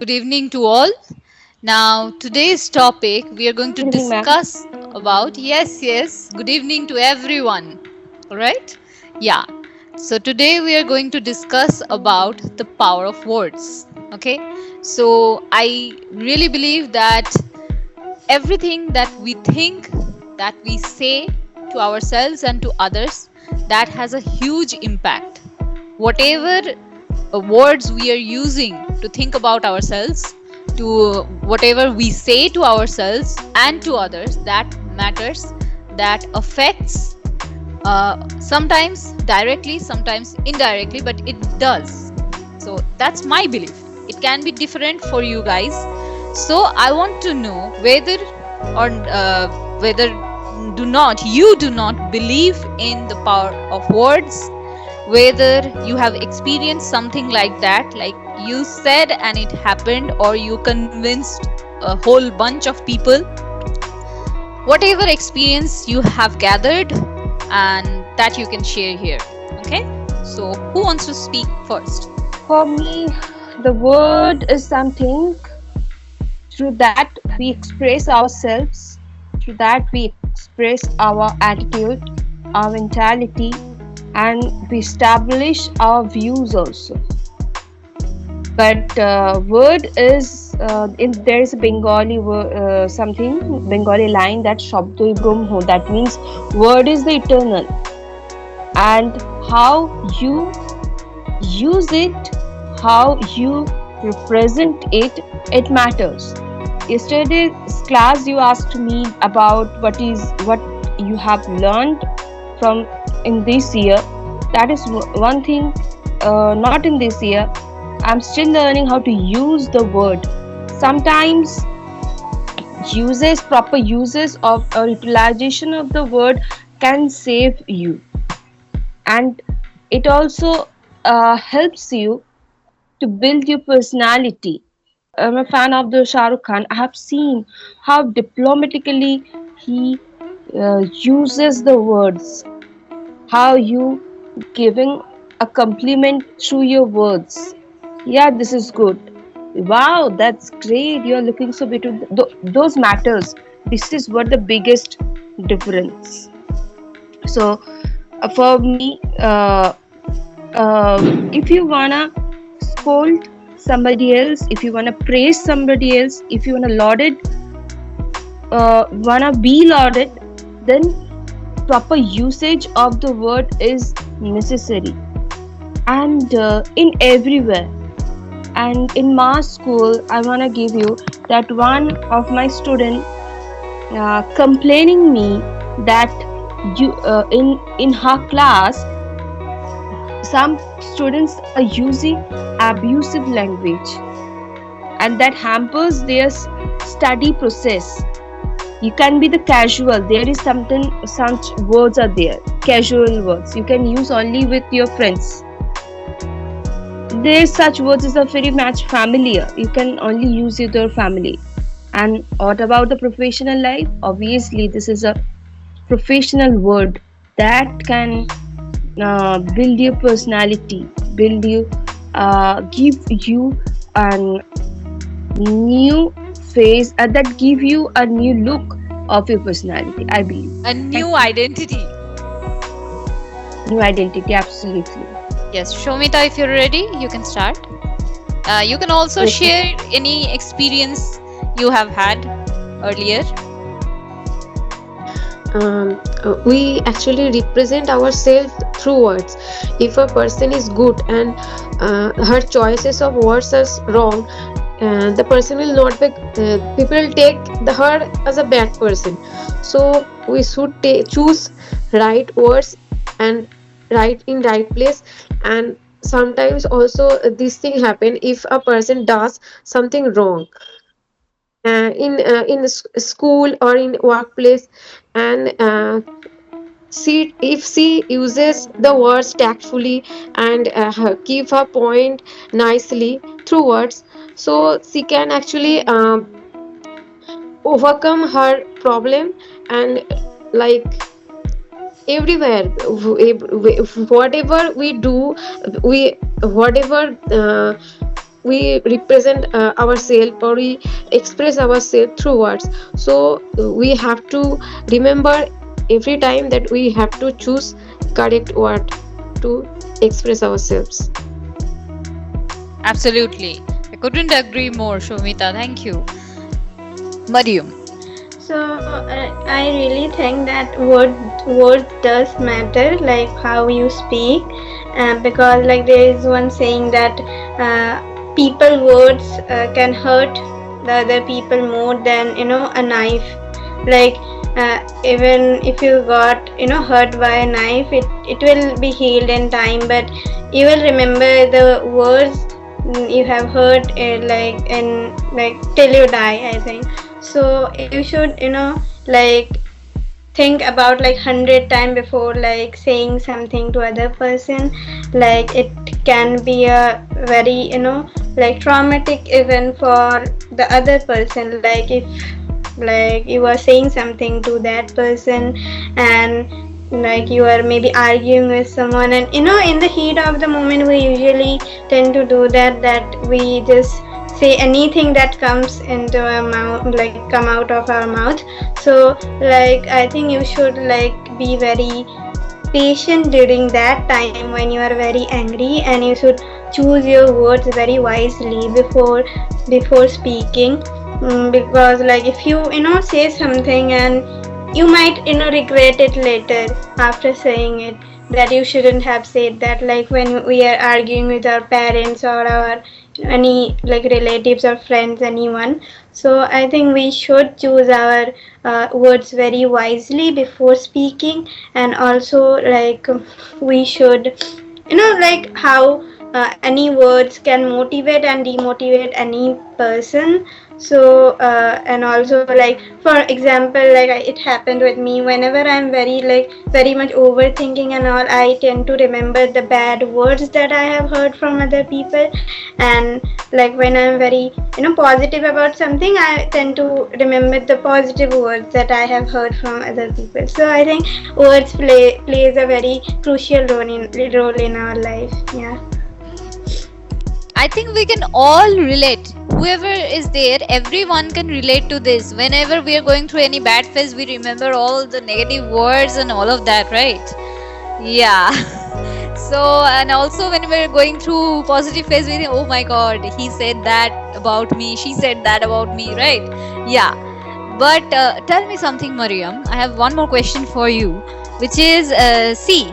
Good evening to all. Now, today's topic we are going to Good evening, ma'am. discuss about yes, good evening to everyone. All right? Yeah. So, today we are going to discuss about the power of words. Okay? So, I really believe that everything that we think, that we say to ourselves and to others, that has a huge impact. Whatever words we are using to think about ourselves, to whatever we say to ourselves and to others, that matters, that affects, sometimes directly, sometimes indirectly, but it does. So that's my belief. It can be different for you guys. So I want to know whether you do not believe in the power of words, whether you have experienced something like that, like you said and it happened, or you convinced a whole bunch of people, whatever experience you have gathered, and that you can share here. Okay, so who wants to speak first? For me, the word is something through that we express ourselves, through that we express our attitude, our mentality, and we establish our views also. But word is in there is a Bengali something Bengali line that Shabdoi Brahmo, that means word is the eternal, and how you use it, how you represent it, it matters. Yesterday's class you asked me about what you have learned from in this year. That is one thing. Not in this year, I'm still learning how to use the word. Sometimes proper uses of or utilization of the word can save you, and it also helps you to build your personality. I'm a fan of the Shah Rukh Khan. I have seen how diplomatically he uses the words, how you giving a compliment through your words. Yeah, this is good. Wow, that's great. You're looking so beautiful. Those matters. This is what the biggest difference. So, for me, if you wanna scold somebody else, if you wanna praise somebody else, if you wanna laud it, wanna be lauded, then proper usage of the word is necessary. And in everywhere, and in my school, I wanna give you that one of my student complaining me that you in her class some students are using abusive language, and that hampers their study process. You can be the casual, there is something, such words are there, casual words you can use only with your friends. There such words is a very much familiar, you can only use with your family. And what about the professional life? Obviously this is a professional word that can build your personality, build you, give you a new face, that give you a new look of your personality, I believe. A new identity. New identity, absolutely. Yes, Shomita, if you're ready, you can start. You can also Okay. share any experience you have had earlier. We actually represent ourselves through words. If a person is good and her choices of words are wrong, the person will not be, people will take her as a bad person. So we should choose right words and right in right place. And sometimes also this thing happen if a person does something wrong in school or in workplace, and if she uses the words tactfully and give her point nicely through words, so she can actually overcome her problem. And like everywhere, whatever we do, we whatever we represent ourselves, or we express ourselves through words. So we have to remember every time that we have to choose correct word to express ourselves. Absolutely. I couldn't agree more, Shomita. Thank you. Mariam. So I really think that word does matter, like how you speak, because like there is one saying that people words can hurt the other people more than a knife. Like even if you got hurt by a knife, it will be healed in time, but you will remember the words you have heard like in like till you die, I think. So you should like think about like 100 times before like saying something to other person. Like it can be a very like traumatic event for the other person. Like if like you are saying something to that person, and like you are maybe arguing with someone, and in the heat of the moment we usually tend to do that we just say anything that comes into our mouth, like come out of our mouth. So like I think you should like be very patient during that time when you are very angry, and you should choose your words very wisely before speaking. Because like if you say something, and you might regret it later after saying it, that you shouldn't have said that, like when we are arguing with our parents or our any like relatives or friends, anyone. So I think we should choose our words very wisely before speaking. And also like we should like how any words can motivate and demotivate any person. So and also like for example, like it happened with me. Whenever I'm very like very much overthinking and all, I tend to remember the bad words that I have heard from other people. And like when I'm very positive about something, I tend to remember the positive words that I have heard from other people. So I think words plays a very crucial role in our life. Yeah. I think we can all relate. Whoever is there, everyone can relate to this. Whenever we are going through any bad phase, we remember all the negative words and all of that, right? Yeah. So, and also when we're going through positive phase, we think, oh my god, he said that about me, she said that about me, right? Yeah. But tell me something, Mariam. I have one more question for you, which is see,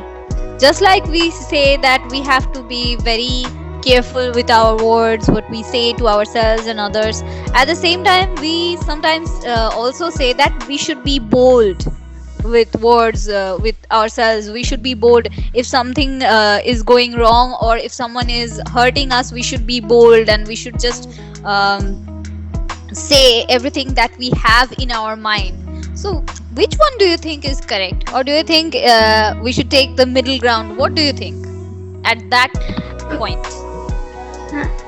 just like we say that we have to be very careful with our words, what we say to ourselves and others, at the same time we sometimes also say that we should be bold with words, with ourselves. We should be bold if something is going wrong, or if someone is hurting us, we should be bold and we should just say everything that we have in our mind. So which one do you think is correct, or do you think we should take the middle ground? What do you think at that point?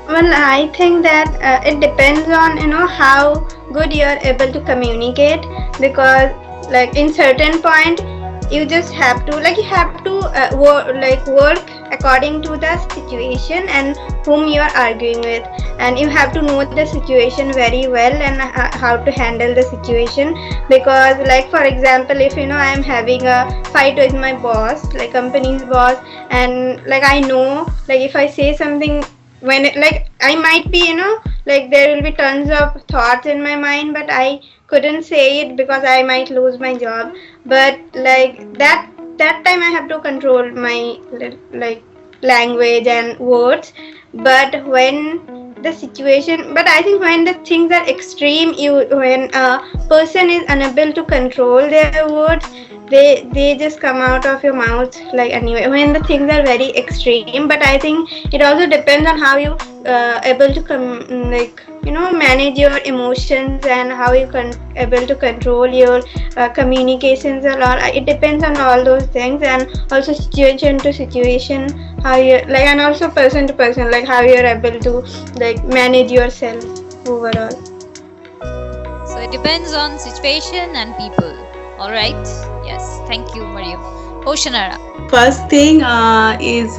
Well, I think that it depends on how good you are able to communicate. Because like in certain point you just have to like you have to work according to the situation and whom you are arguing with, and you have to know the situation very well and how to handle the situation. Because like for example, if I am having a fight with my boss, like company's boss, and like I know like if I say something, when like I might be like there will be tons of thoughts in my mind, but I couldn't say it because I might lose my job. But like that time I have to control my like language and words. But when the situation, but I think when the things are extreme, when a person is unable to control their words, they just come out of your mouth like anyway when the things are very extreme. But I think it also depends on how you able to like manage your emotions, and how you able to control your communications a lot. It depends on all those things, and also situation to situation, how you like, and also person to person, like how you're able to like manage yourself overall. So it depends on situation and people. All right. Yes. Thank you, Mariam. Oceanara. First thing is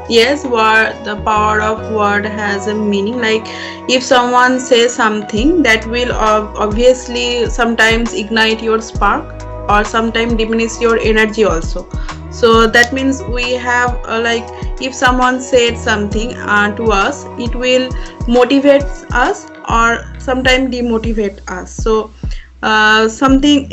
yes, word, the power of word has a meaning. Like if someone says something, that will obviously sometimes ignite your spark or sometimes diminish your energy also. So that means we have like if someone said something to us, it will motivate us or sometimes demotivate us. So something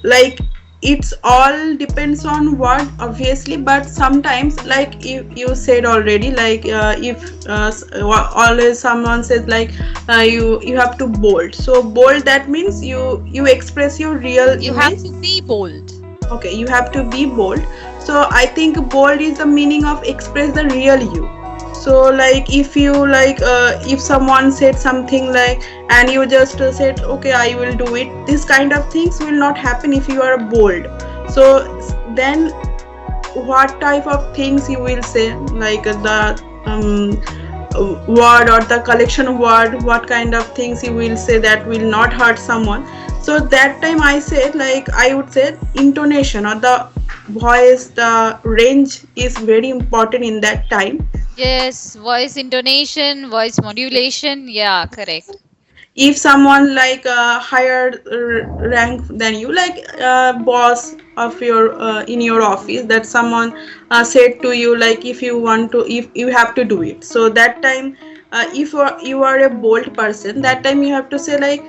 like it's all depends on what obviously, but sometimes like you said already, like if always someone says like you have to bold, so bold, that means you express your real You have image. to be bold. Okay, you have to be bold. So I think bold is the meaning of express the real you. So like if you like if someone said something like and you just said okay I will do it, this kind of things will not happen if you are bold. So then what type of things you will say, like the word or the collection word, what kind of things you will say that will not hurt someone. So that time I said like I would say intonation or the voice, the range is very important in that time. Yes, voice intonation, voice modulation. Yeah, correct. If someone like higher rank than you, like boss of your in your office, that someone said to you like if you want to, if you have to do it, so that time if you are a bold person, that time you have to say like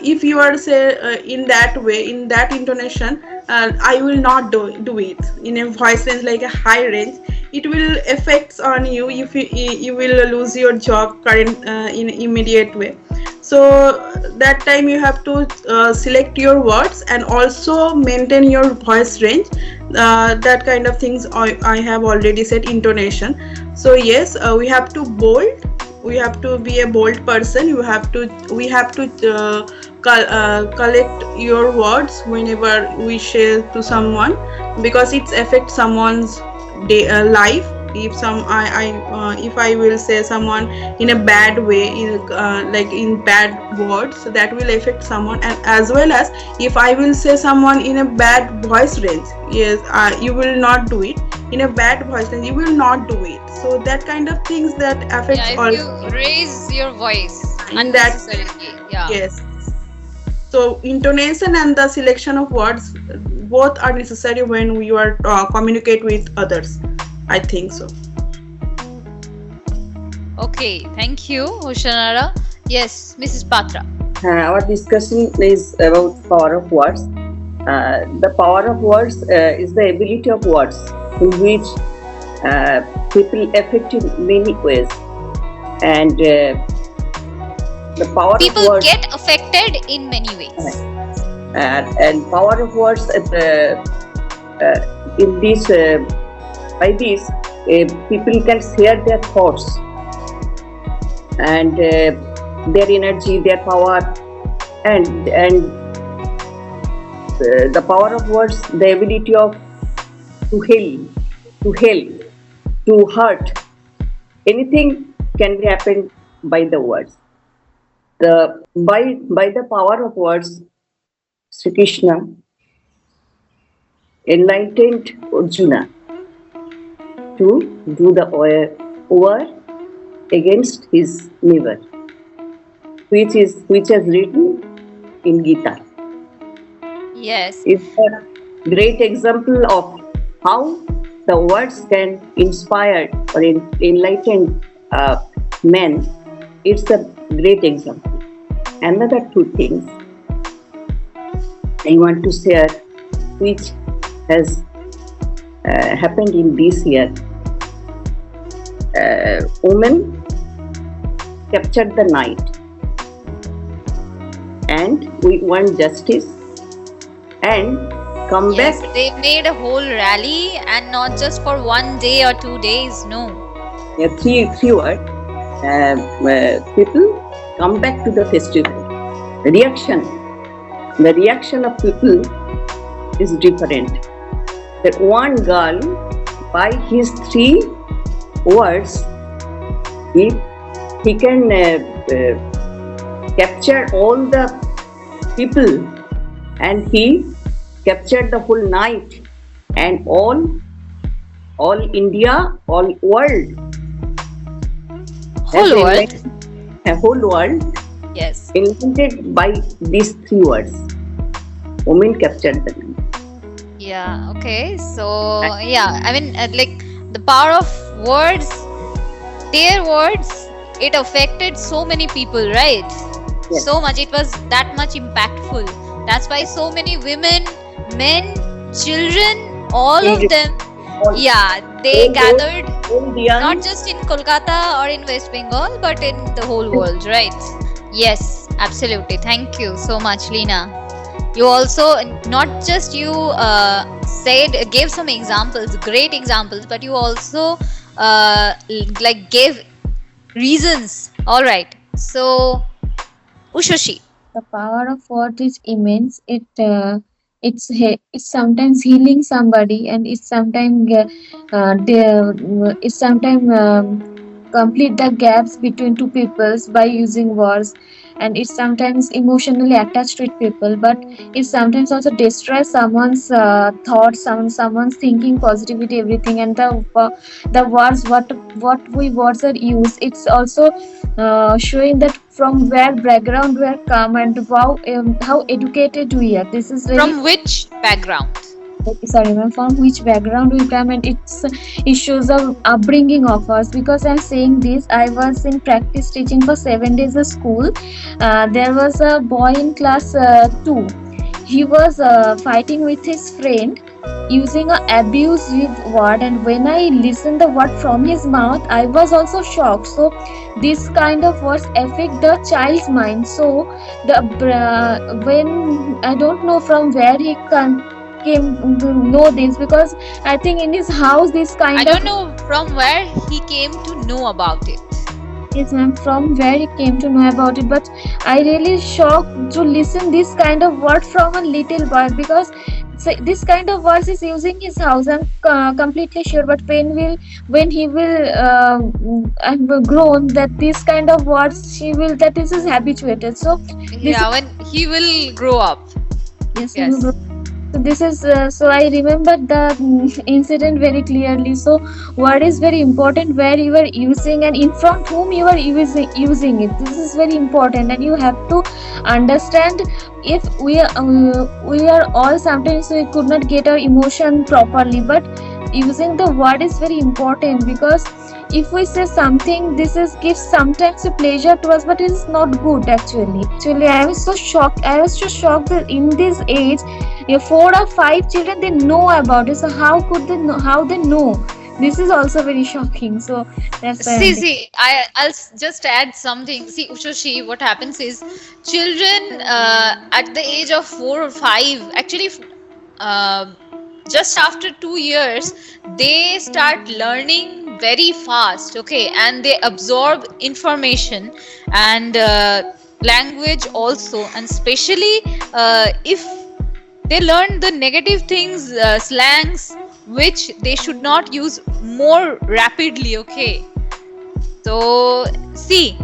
if you are say in that way, in that intonation, I will not do it in a voice range like a high range, it will affects on you if you will lose your job current in immediate way. So that time you have to select your words and also maintain your voice range, that kind of things I have already said, intonation. So yes, we have to bold, we have to be a bold person, you have to, we have to collect your words whenever we share to someone, because it affects someone's life. If some I if I will say someone in a bad way, in like in bad words, so that will affect someone. And as well as if I will say someone in a bad voice range, yes, you will not do it in a bad voice range, you will not do it. So that kind of things that Yeah, affects if all you raise your voice in that. unnecessarily. Yeah. Yes, so intonation and the selection of words both are necessary when you are communicate with others, I think so. Okay, thank you, Oceanara. Yes, Mrs. Patra. Our discussion is about power of words. The power of words is the ability of words in which people affect in many ways, and the power of People words get affected in many ways. and power of words in this by this people can share their thoughts and their energy, their power, and the power of words, the ability of to heal, to help, to hurt. Anything can be happened by the words. The by the power of words, Sri Krishna enlightened Arjuna to do the war against his neighbor, which has written in Gita. Yes. Is a great example of how the words can inspire or enlighten men. It's a great example. Another two things I want to share, which has happened in this year. Women captured the night, and we want justice and come Yes, back. they made a whole rally and not just for 1 day or 2 days. No. Three words. People come back to the festival. The reaction of people is different. That one girl, by his three words, he can capture all the people, and he captured the whole night and all India, all world has Whole world. a whole world Yes. invented by these three words. Women captured the land. Yeah, okay. So, yeah, I mean, like the power of words, their words, it affected so many people, right? Yes, So much, it was that much impactful. That's why so many women, men, children, all of children, them, all yeah, they old, gathered old, not young, just in Kolkata or in West Bengal, but in the whole world, right? Yes, absolutely. Thank you so much, Lena. You also, not just you said, gave some examples, great examples, but you also like gave reasons. All right. So, Ushoshi. The power of word is immense. It's sometimes healing somebody, and it's sometimes complete the gaps between two peoples by using words, and it's sometimes emotionally attached with people, but it sometimes also destroys someone's thoughts, someone's thinking, positivity, everything. And the words, what we words are used, it's also showing that from where background we are come, and how educated we are. This is very From which background? sorry ma'am, from which background we come, and it shows the upbringing of us. Because I'm saying this, I was in practice teaching for 7 days of school. There was a boy in class 2. He was fighting with his friend using a abusive word, and when I listened the word from his mouth, I was also shocked. So this kind of words affect the child's mind. So when I don't know from where he came to know this, because I think in his house this I kind don't of. know from where he came to know about it. Yes, ma'am. From where he came to know about it, but I really shocked to listen this kind of word from a little boy, because this kind of words is using his house. I'm completely sure. But when he will I'm grown, that this kind of words she will, that this is habituated. So this is, Yeah, when he will grow up. yes, he will grow. Yes. So this is so I remember the incident very clearly. So what is very important, where you are using and in front whom you are using it. This is very important, and you have to understand. If we are all, sometimes we could not get our emotion properly, but using the word is very important. Because if we say something, this is gives sometimes a pleasure to us, but it is not good. Actually I was so shocked. I was so shocked that in this age, 4 or 5 children, they know about it. So how could they know? How they know? This is also very shocking. So that's why I'm See, thinking. see, I'll just add something. See, Ushoshi, what happens is children at the age of 4 or 5, actually, uh, just after 2 years, they start learning very fast, okay, and they absorb information and language also, and especially if they learn the negative things, slangs, which they should not use more rapidly, okay. So, see,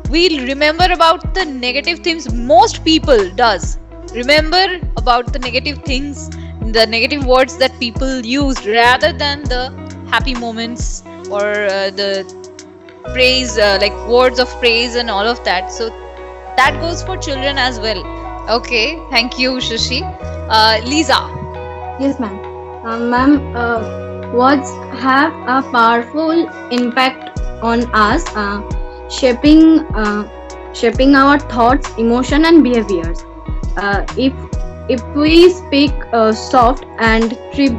we'll remember about the negative things. Most people does remember about the negative things, the negative words that people used, rather than the happy moments or the praise, like words of praise and all of that. So that goes for children as well. Okay, thank you, Shashi. Lisa. Yes, ma'am. Ma'am, words have a powerful impact on us, shaping shaping our thoughts, emotion, and behaviors. If we speak soft and treat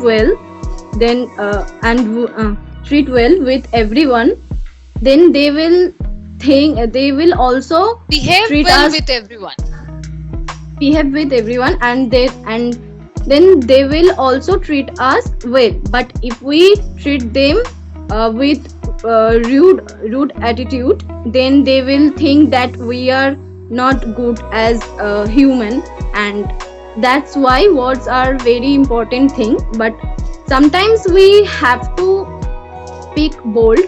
well, then treat well with everyone, then they will also Behave treat well us with everyone. behave with everyone, and then they will also treat us well. But if we treat them with rude attitude, then they will think that we are not good as a human. And that's why words are very important thing. But sometimes we have to speak bold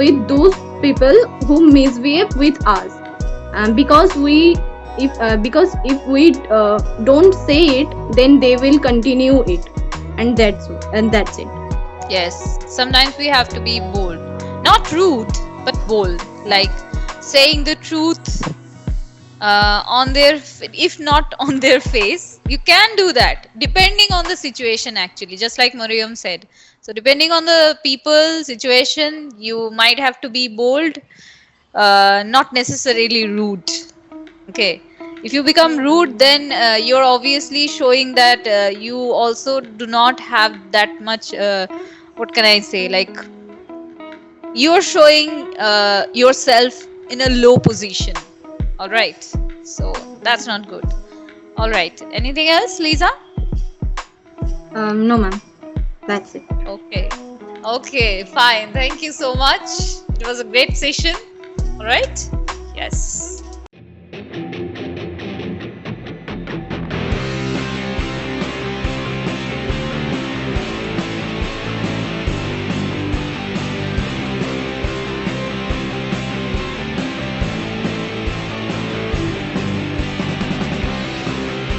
with those people who misbehave with us, because we if because if we don't say it, then they will continue it, and that's it. Yes, sometimes we have to be bold. Not rude, but bold. Like saying the truth on their, if not on their face. You can do that depending on the situation, actually, just like Mariam said. So, depending on the people, situation, you might have to be bold, not necessarily rude. Okay. If you become rude, then you're obviously showing that you also do not have that much, what can I say, like you're showing yourself in a low position. All right. So that's not good. All right. Anything else, Lisa? No, ma'am. That's it. Okay. Okay, fine. Thank you so much. It was a great session. All right. Yes.